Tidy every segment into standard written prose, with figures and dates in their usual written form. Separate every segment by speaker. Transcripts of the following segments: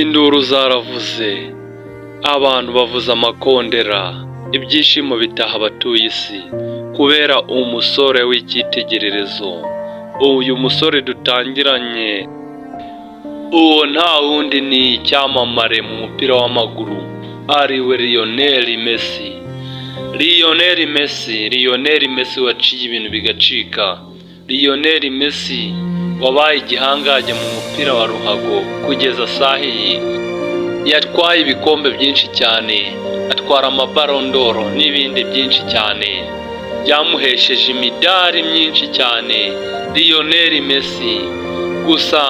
Speaker 1: Induru zaravuze, abantu bavuza amakondera, ibyishimo bitaha abatuye isi kubera umusore w'icyitegererezo. Uyu musore dutangiranye, uwo nta wundi ni icyamamare mu mupira w'amaguru, ariwe Lionel Messi. Lionel Messi waciye ibintu bigacika. Lionel Messi wabaye igihangange mu mupira wa ruhago kugeza saha iyi. Yatwaye ibikombe byinshi cyane, atwara amabarondoro n'ibindi byinshi cyane, byamuhesheje imidari myinshi cyane. Lionel Messi, gusa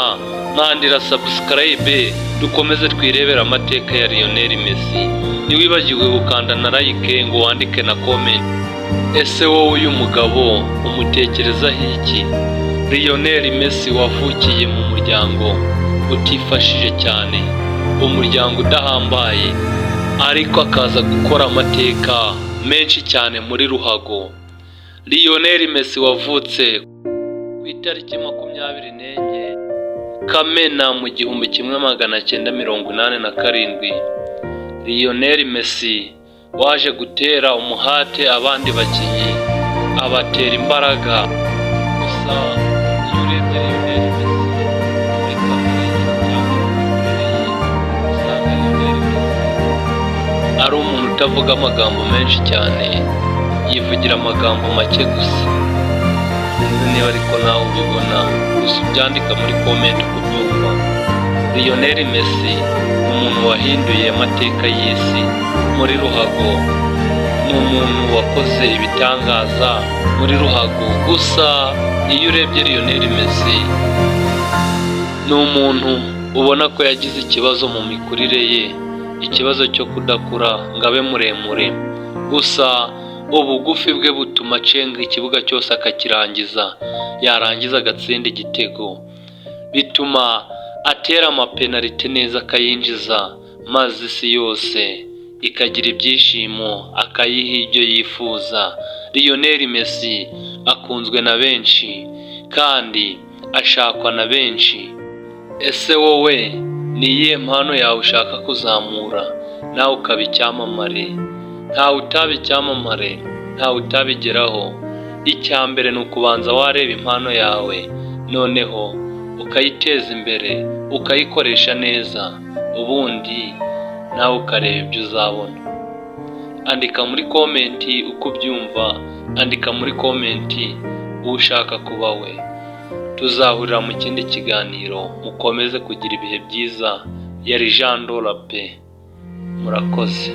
Speaker 1: nkandira subscribe dukomeze twirebera amateka ya Lionel Messi. Ntiwibagiwe gukanda na like ngo wandike na comment. Ese wowe uyu mugabo umutekerezaho iki? Lionel Messi wavukiye mu muryango utifashije cyane, umuryango udahambaye, ariko akaza gukora amateka menshi cyane muri ruhago. Lionel Messi wavutse ku itariki 24 Kamena mu 1987. Lionel Messi waje gutera umuhate abandi bakinnyi, abatera imbaraga. Gusa iyo urebye Lionel Messi muri kamere ye cyangwa usanga Lionel Messi ari umuntu utavuga amagambo menshi cyane, yivugira amagambo make gusa. Sinzi niba ariko nawe ubibona, gusa ubyandika muri comment uko ubyumva. Lionel Messi ni umuntu wahinduye amateka y'isi muri ruhago, ni umuntu wakoze ibitangaza muri ruhago. Gusa iyo urebye Lionel Messi ni umuntu ubona ko yagize ikibazo mu mikurire ye, ikibazo cyo kudakura ngo abe muremure. Gusa ubugufi bwe butuma acenga ikibuga cyose akakirangiza, yarangiza agatsinda igitego, bituma atera amapenaliti neza akayinjiza, maze isi yose ikagira ibyishimo, akayiha ibyo yifuza. Lionel Messi akunzwe na benshi kandi ashakwa na benshi. Ese wowe ni iyihe mpano yawe ushaka kuzamura nawe ukaba icyamamare? Ntawe utaba icyamamare, ntawe utabigeraho. Icya mbere ni ukubanza wareba impano yawe, noneho ukayiteza imbere, ukayikoresha neza, ubundi nawe ukareba ibyo uzabona. Andika muri komenti uko ubyumva, andika muri komenti uwo ushaka kuba we. Tuzahurira mu kindi kiganiro, mukomeze kugira ibihe byiza. Yari Jean Dola pe, murakoze.